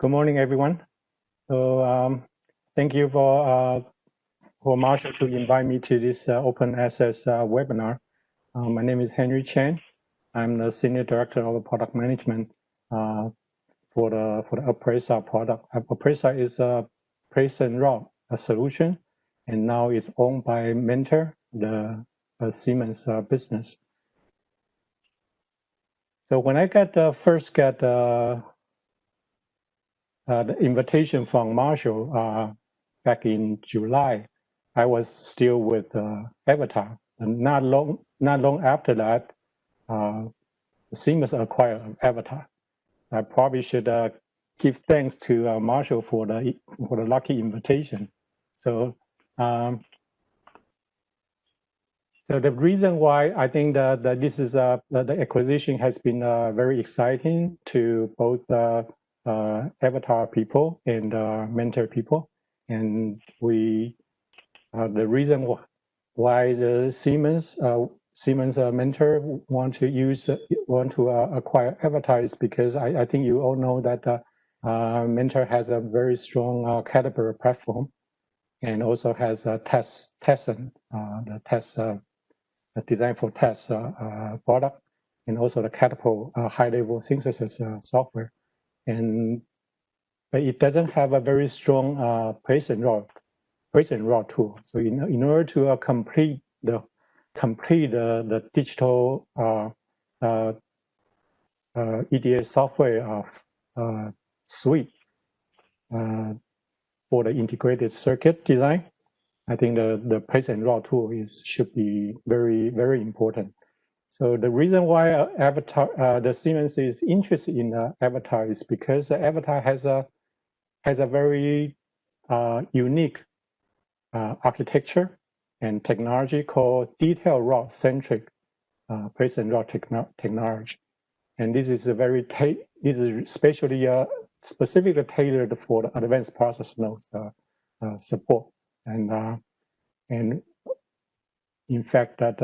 Good morning, everyone. So thank you for Marshall to invite me to this open access webinar. My name is Henry Chang. I'm the Senior Director of Product Management for the Aprisa product. Aprisa is a place and route solution, and now it's owned by Mentor, the Siemens business. So when I first got the invitation from Marshall back in July, I was still with Avatar, and not long after that, Siemens acquired Avatar. I probably should give thanks to Marshall for the lucky invitation. So, so the reason why I think that this is the acquisition has been very exciting to both Avatar people and Mentor people, and we the reason why the Siemens Mentor want to acquire Avatar is because I think you all know that Mentor has a very strong Caterpillar platform, and also has a Tesson, the test design for test product, and also the Caterpillar high-level synthesis software. But it doesn't have a very strong place and route tool. So in order to complete the digital EDA software suite for the integrated circuit design, I think the place and route tool should be very important. So the reason why Avatar, the Siemens is interested in Avatar is because Avatar has a very unique architecture and technology called detailed route centric place and route technology, and this is especially specifically tailored for the advanced process nodes support, and in fact that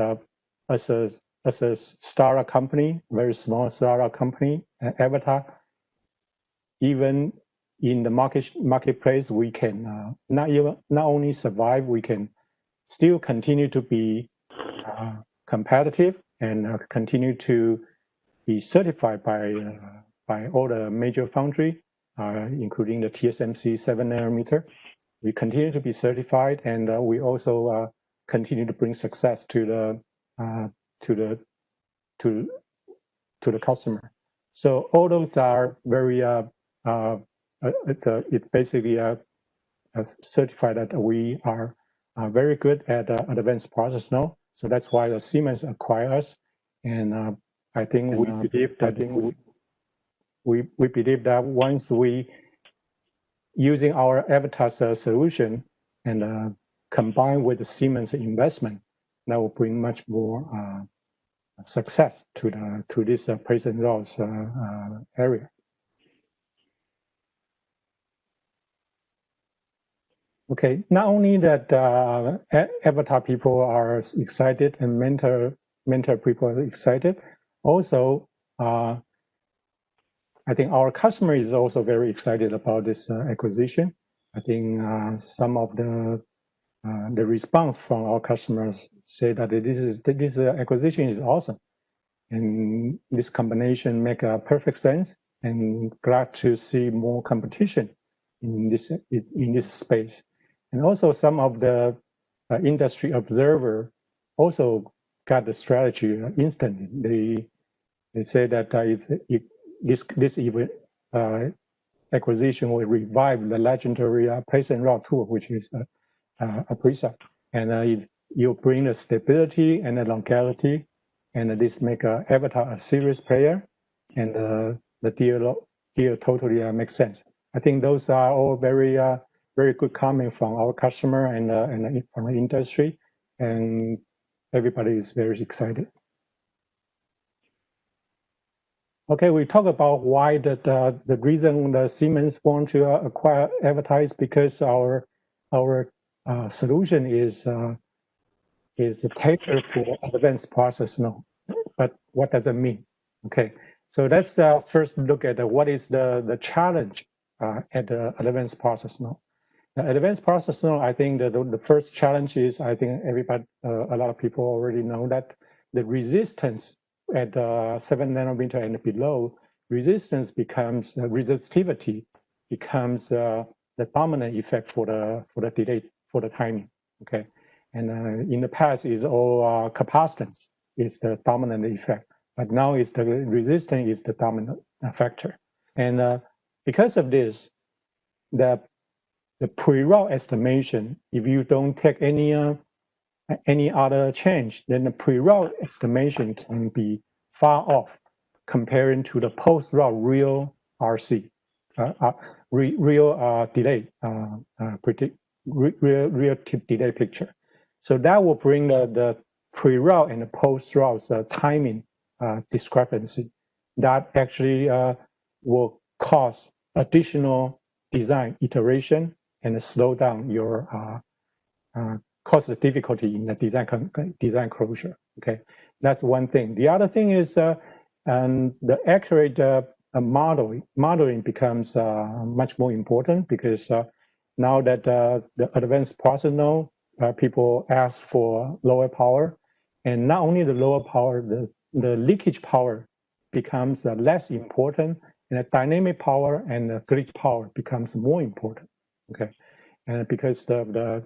as a startup company, very small startup company, Avatar, even in the marketplace, we can not only survive, we can still continue to be competitive and continue to be certified by all the major foundry, including the TSMC 7nm. We continue to be certified, and we also continue to bring success to the customer. So all those are very it's basically certified that we are very good at advanced process node. So that's why the Siemens acquired us, and I think we believe that we believe that once we using our Avatar solution and combined with the Siemens investment, that will bring much more success to this place and route area. Okay, not only that Avatar people are excited and Mentor people are excited, also I think our customer is also very excited about this acquisition. I think some of the response from our customers say that this acquisition is awesome, and this combination make perfect sense, and glad to see more competition in this space. And also some of the industry observer also got the strategy instantly. They say that this event acquisition will revive the legendary place and route tool, which is Aprisa, and you bring the stability and the longevity, and this make Avatar a serious player, and the deal totally makes sense. I think those are all very good comments from our customer and from the industry, and everybody is very excited. Okay, we talk about why the reason the Siemens want to acquire Avatar is because our solution is tailored for advanced process node. But what does it mean? Okay, so let's first look at what is the challenge at the advanced process node. The advanced process node, I think the first challenge is, I think everybody, a lot of people already know that the resistance at 7 nanometer and below, resistivity becomes the dominant effect for the delay, for the timing. Okay, and in the past is all capacitance is the dominant effect, but now is the resistance is the dominant factor, and because of this, the pre-route estimation, if you don't take any other change, then the pre-route estimation can be far off comparing to the post-route real RC, real delay, real delay picture. So that will bring the pre-route and the post-route timing discrepancy. That actually will cause additional design iteration and slow down your cause the difficulty in the design closure. Okay, that's one thing. The other thing is the accurate modeling becomes much more important, because now that the advanced process node, people ask for lower power, and not only the lower power, the leakage power becomes less important, and the dynamic power and the glitch power becomes more important. Okay, and because the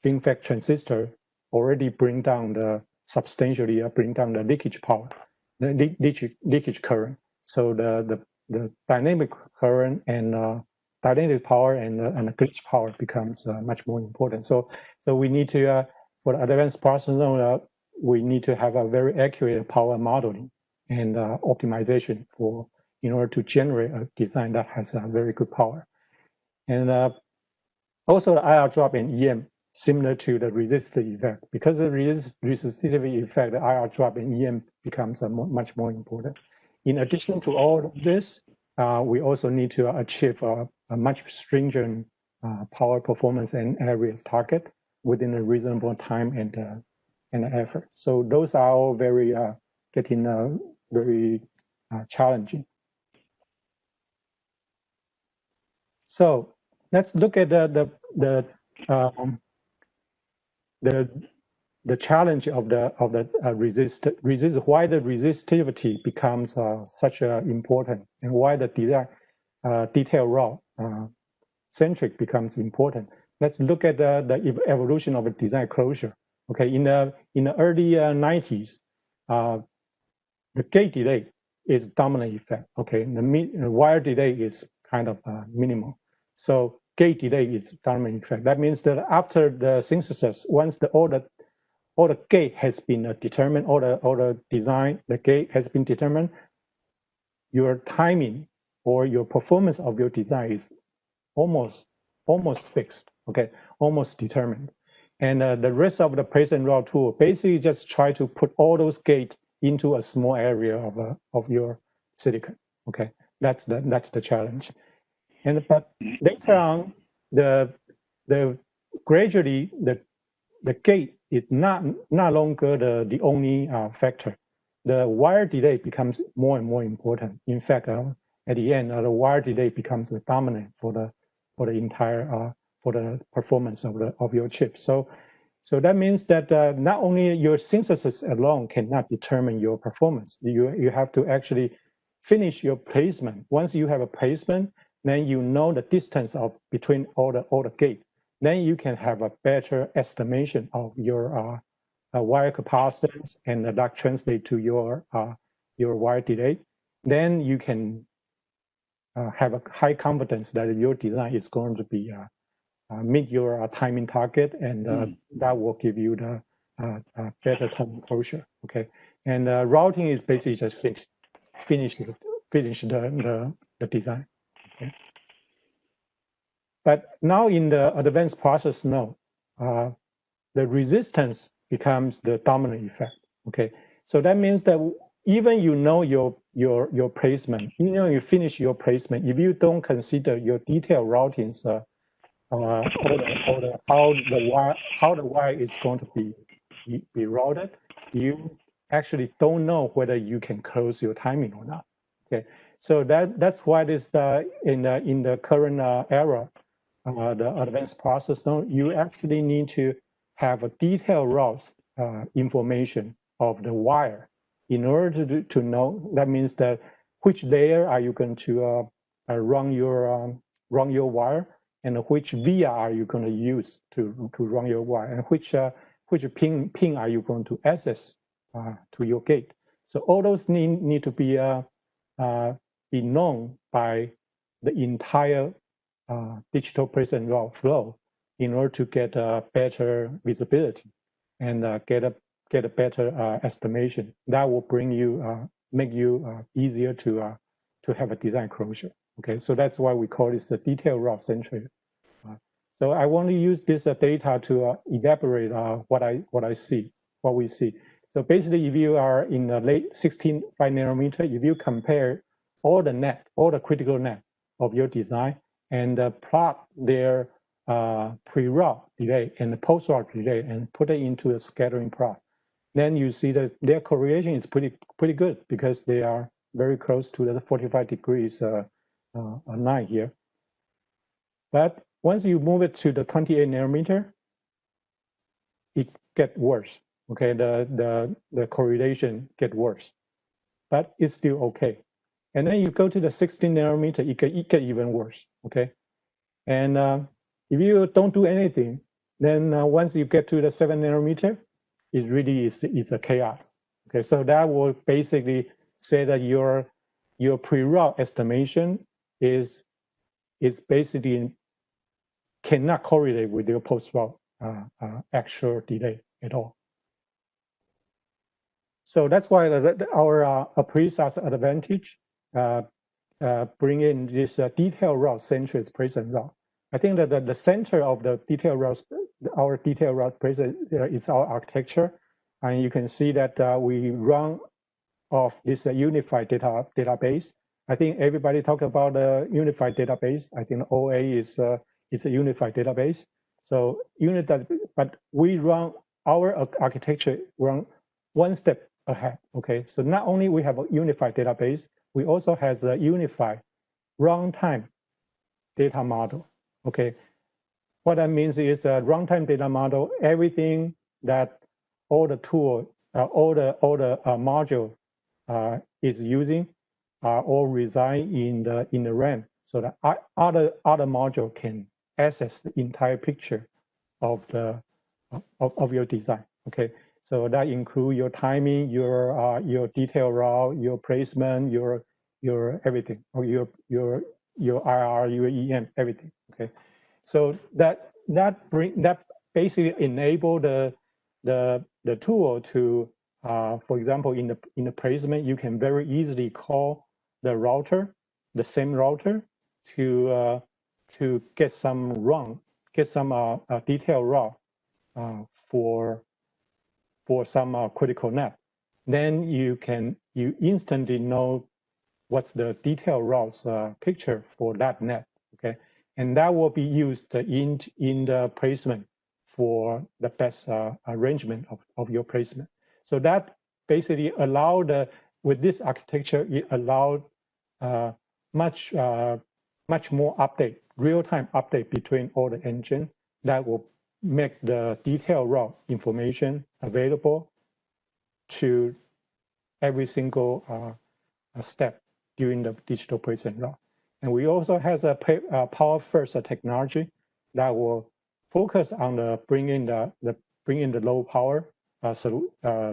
FinFET transistor already bring down substantially bring down the leakage power, the leakage current. So the dynamic current and dynamic power and the glitch power becomes much more important. So we need to for the advanced process node, we need to have a very accurate power modeling and optimization in order to generate a design that has a very good power. And also the IR drop in EM, similar to the resistivity effect. Because of the resistivity effect, the IR drop in EM becomes much more important. In addition to all of this, we also need to achieve a much stringent power performance and areas target within a reasonable time and effort. So those are all very getting very challenging. So let's look at the challenge of the why the resistivity becomes such important, and why the detail route centric becomes important. Let's look at the evolution of a design closure. Okay, in the early 90s, the gate delay is dominant effect. Okay, the wire delay is kind of minimal. So gate delay is dominant effect. That means that after the synthesis, once all the gate has been determined, all the design, the gate has been determined, your timing or your performance of your design is almost fixed. Okay, almost determined. And the rest of the place and route tool basically just try to put all those gates into a small area of your silicon. Okay, that's the challenge. And but later on, gradually the gate is not longer the only factor. The wire delay becomes more and more important. In fact, at the end, the wire delay becomes the dominant for the entire for the performance of your chip. So that means that not only your synthesis alone cannot determine your performance. You have to actually finish your placement. Once you have a placement, then you know the distance between all the gate. Then you can have a better estimation of your wire capacitance, and that translate to your wire delay. Then you can have a high confidence that your design is going to be meet your timing target, and that will give you the better timing closure. Okay, and routing is basically just finish the design. Okay. But now in the advanced process node, the resistance becomes the dominant effect. Okay, so that means that even you know your placement, you finish your placement, if you don't consider your detailed routings, how the wire is going to be routed, you actually don't know whether you can close your timing or not. Okay, So that's why this in the current era, the advanced process, you actually need to have a detailed route information of the wire in order to know. That means that which layer are you going to run your wire, and which via are you going to use to run your wire, and which pin are you going to access to your gate. So all those need to be known by the entire digital place and route flow in order to get a better visibility and get a better estimation. That will bring you make you easier to have a design closure. Okay, so that's why we call this a detailed route centric. So I want to use this data to elaborate what we see. So basically, if you are in the late 16 5 nanometer, if you compare all the critical net of your design and plot their pre-route delay and the post-route delay and put it into a scattering plot, then you see that their correlation is pretty good because they are very close to the 45 degrees line here. But once you move it to the 28 nanometer, it gets worse. Okay, the correlation gets worse, but it's still okay. And then you go to the 16 nanometer, it get even worse. Okay, and if you don't do anything, then once you get to the 7 nanometer, it really is a chaos. Okay, so that will basically say that your pre-route estimation is basically cannot correlate with your post-route actual delay at all. So that's why our Aprisa Advantage bring in this detailed route centric present route. I think that the center of the detailed route, our detailed route present is our architecture, and you can see that we run off this unified database. I think everybody talk about the unified database. I think OA is a unified database. So but we run our architecture run one step ahead. Okay, so not only we have a unified database, we also has a unified runtime data model. Okay, what that means is a runtime data model. Everything that all the tool, all the module is using all reside in the RAM, so that other module can access the entire picture of your design. Okay, so that include your timing, your detail route, your placement, your everything, or your IR, your EM, everything. Okay, so that basically enable the tool to for example, in the placement, you can very easily call the router, the same router, to get some detailed route for some critical net. Then you instantly know what's the detailed routes picture for that net. Okay, and that will be used in the placement for the best arrangement of your placement. So that basically allowed, with this architecture, it allowed much more real-time update between all the engine that will make the detailed route information available to every single step during the digital placement route. And we also have a PowerFirst technology that will focus on bringing the low power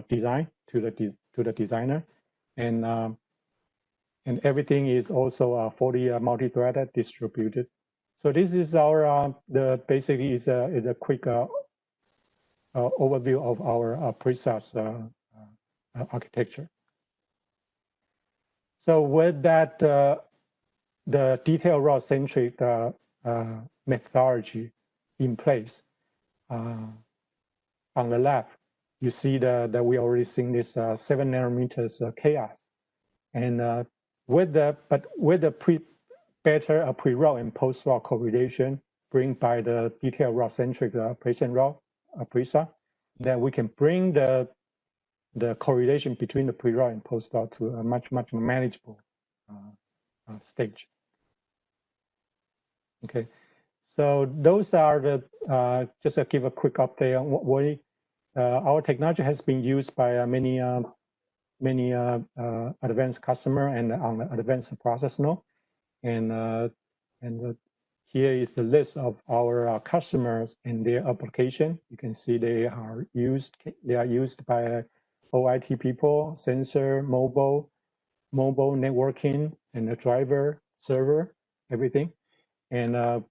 design to the designer, and everything is also fully multi-threaded, distributed. So this is our basically is a quick overview of our Aprisa architecture. So with that, the detailed route centric methodology in place, on the left, you see that we already seen this 7 nanometers chaos, and with the better pre-route and post-route correlation bring by the detailed route centric placement route Aprisa, then we can bring the correlation between the pre-route and post-route to a much manageable stage. Okay, so those are the just to give a quick update on what our technology has been used by many advanced customer and on the advanced process node, and here is the list of our customers and their application. You can see they are used by OIT people, sensor, mobile networking, and the driver, server, everything. And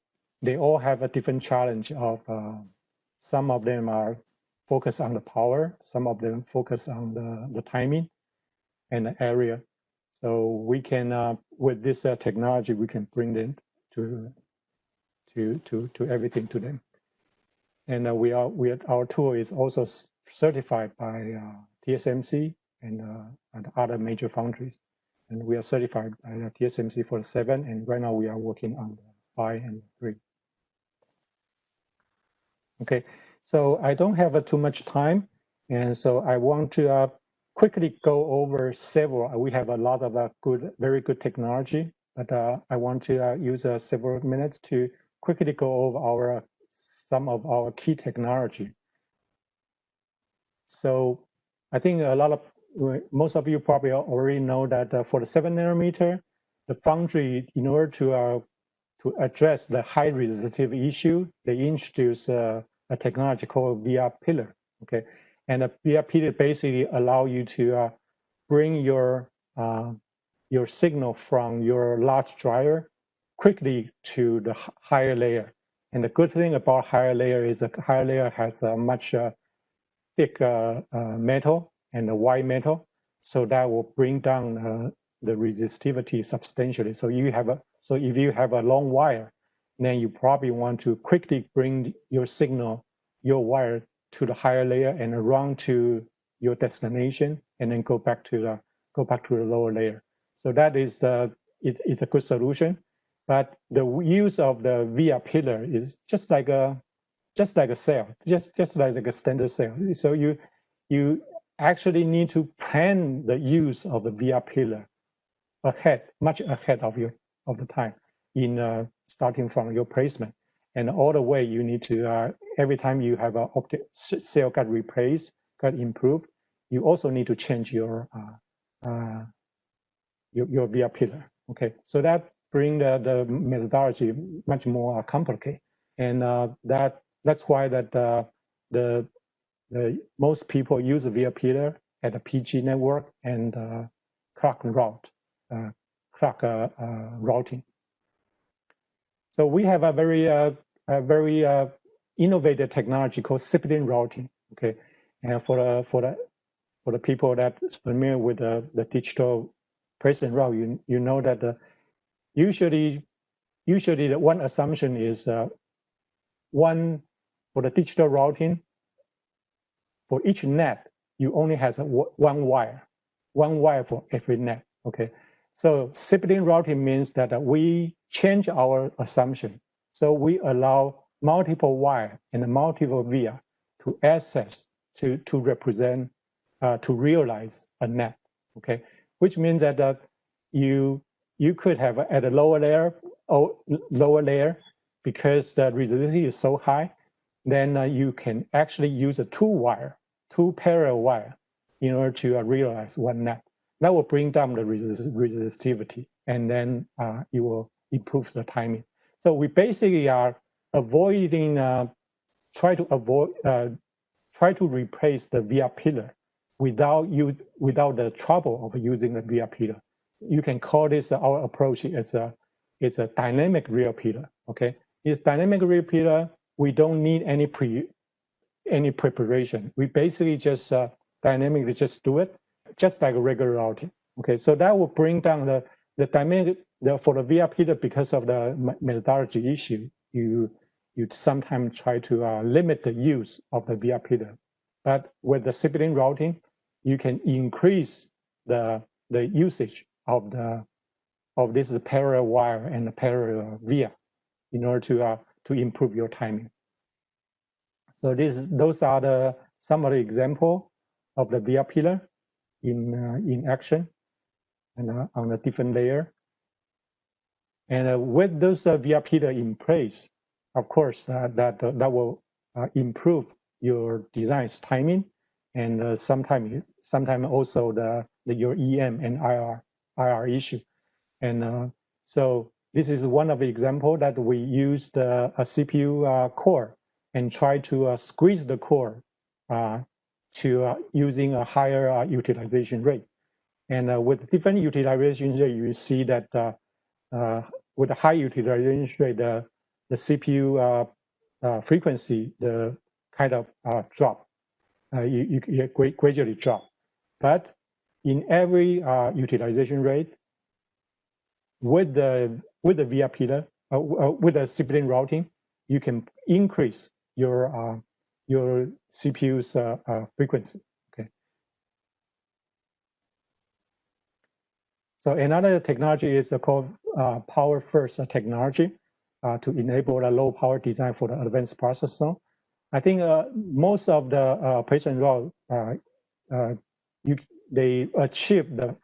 they all have a different challenge of some of them are focused on the power, some of them focus on the timing and the area. So we can, with this technology, we can bring them to everything to them. And our tool is also certified by TSMC and other major foundries. And we are certified by TSMC for 7, and right now we are working on the 5 and 3. Okay, so I don't have too much time, and so I want to quickly go over several. We have a lot of very good technology, but I want to use several minutes to quickly go over some of our key technology. So I think most of you probably already know that for the 7 nanometer, the foundry, in order to address the high resistive issue, they introduced a technology called VR pillar. Okay, and a VR pillar basically allow you to bring your signal from your large driver quickly to the higher layer. And the good thing about higher layer is that higher layer has a much thick metal and a white metal, so that will bring down the resistivity substantially. So if you have a long wire, then you probably want to quickly bring your signal, your wire, to the higher layer and run to your destination, and then go back to the lower layer. So that is it's a good solution. But the use of the VR pillar is just like a cell, just like a standard cell. So you actually need to plan the use of the VR pillar much ahead of the time in starting from your placement. And all the way you need to, every time you have a cell got replaced, got improved, you also need to change your VR pillar. Okay, so that bring the methodology much more complicated, and that's why the most people use the VR pillar at a PG network and clock routing. So we have a very innovative technology called sibling routing. Okay, and for the people that's familiar with the digital place and route, you know that usually the one assumption is for the digital routing, for each net, you only have one wire for every net. Okay, so sibling routing means that we change our assumption. So we allow multiple wire and multiple via to access, to represent, to realize a net. Okay, which means that you could have at a lower layer, because the resistivity is so high, then you can actually use two parallel wire in order to realize one net. That will bring down the resistivity, and then it will improve the timing. So we basically are avoiding, try to replace the VR pillar without the trouble of using the VR pillar. You can call this our approach as a dynamic rear pillar. Okay, it's dynamic rear pillar. We don't need any preparation. We basically just dynamically just do it, just like a regular routing. Okay, so that will bring down the dynamic for the VR pillar. Because of the methodology issue, you sometimes try to limit the use of the VR pillar. But with the sibling routing, you can increase the usage of this parallel wire and the parallel via in order to improve your timing. So those are some of the example of the VR pillar in action and on a different layer. And with those VRPler in place, of course, that will improve your design's timing, and sometimes also your EM and IR issue. And so this is one of the examples that we used a CPU core and try to squeeze the core to using a higher utilization rate. And with different utilization rate, you see that with a high utilization rate, the CPU frequency, the kind of drop, you gradually drop. But in every utilization rate, with the VRPler, with the sibling routing, you can increase your CPU's frequency. Okay. So another technology is called PowerFirst technology to enable a low power design for the advanced processor. I think most of the patient route they achieve the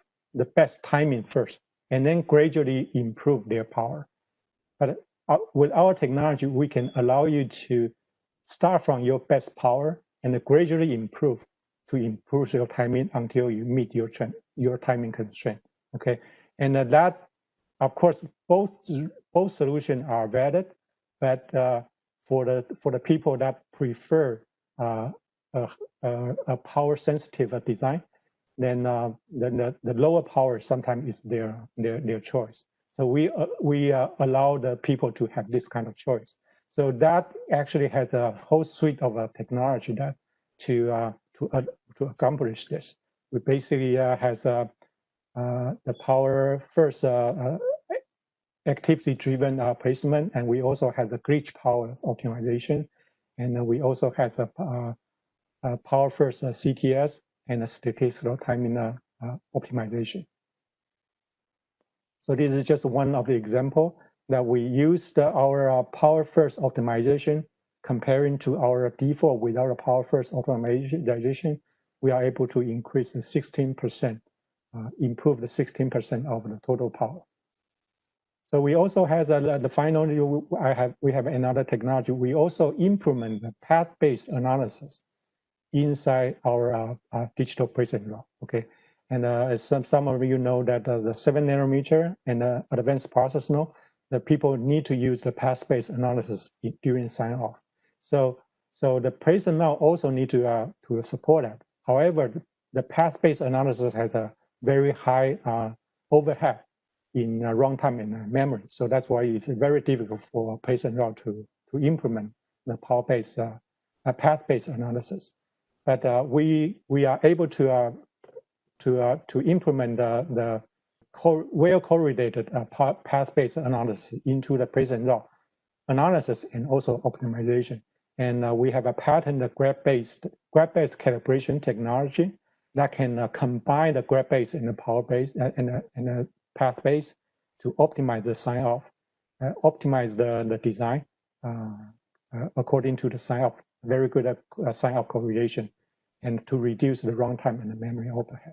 best timing first, and then gradually improve their power. But with our technology, we can allow you to start from your best power and gradually improve your timing until you meet your timing constraint. Okay, and that, of course, both solutions are valid, but for the people that prefer a power sensitive design, then the lower power sometimes is their choice. So we allow the people to have this kind of choice. So that actually has a whole suite of technology that to accomplish this. We basically has the PowerFirst activity-driven placement, and we also have a glitch power optimization, and we also have a PowerFirst CTS and a statistical timing optimization. So this is just one of the example that we used our PowerFirst optimization comparing to our default without a PowerFirst optimization. We are able to increase the 16%, improve the 16% of the total power. So we also have the finally we have another technology. We also implement the path-based analysis inside our digital placement route. Okay, and as some of you know that the 7 nanometer and the advanced process node, the people need to use the path-based analysis during sign-off. So the placement now also need to support that. However, the path-based analysis has a very high overhead in runtime and memory. So that's why it's very difficult for placement route to implement the power-based path-based analysis. But we are able to implement the well correlated path-based analysis into the placement route analysis and also optimization. And we have a patented graph-based calibration technology that can combine the graph-based and the power-based and the path-based to optimize the sign-off, optimize the design according to the sign-off, very good at sign-off correlation, and to reduce the runtime and the memory overhead.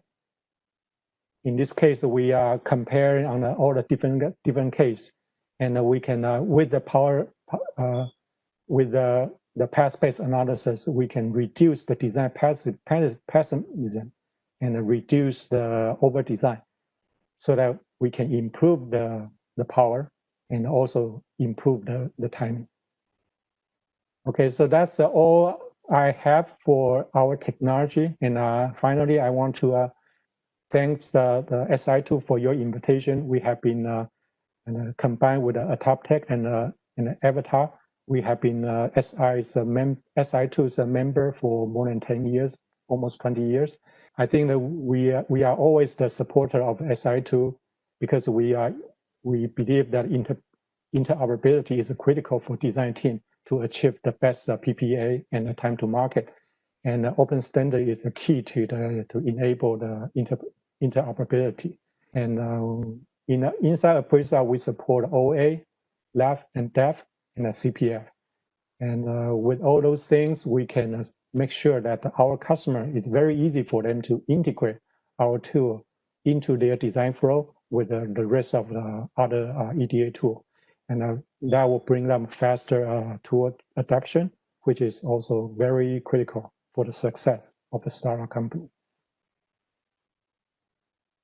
In this case, we are comparing on all the different case, and we can with the power with the path-based analysis, we can reduce the design pessimism and reduce the over design, so that we can improve the power and also improve the timing. Okay, so that's all I have for our technology. And finally, I want to thank the SI2 for your invitation. We have been combined with a Top Tech and an Avatar. We have been SI2's a member for more than 10 years, almost 20 years. I think that we are always the supporter of SI2 because we believe that interoperability is critical for design team to achieve the best PPA and the time to market. And the open standard is the key to enable the interoperability. And inside Aprisa, we support OA, LAF, and DEF, and a CPF. And with all those things, we can make sure that our customer is very easy for them to integrate our tool into their design flow with the rest of the other EDA tool. And that will bring them faster tool adoption, which is also very critical for the success of a startup company.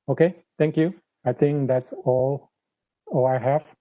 Okay, thank you. I think that's all I have.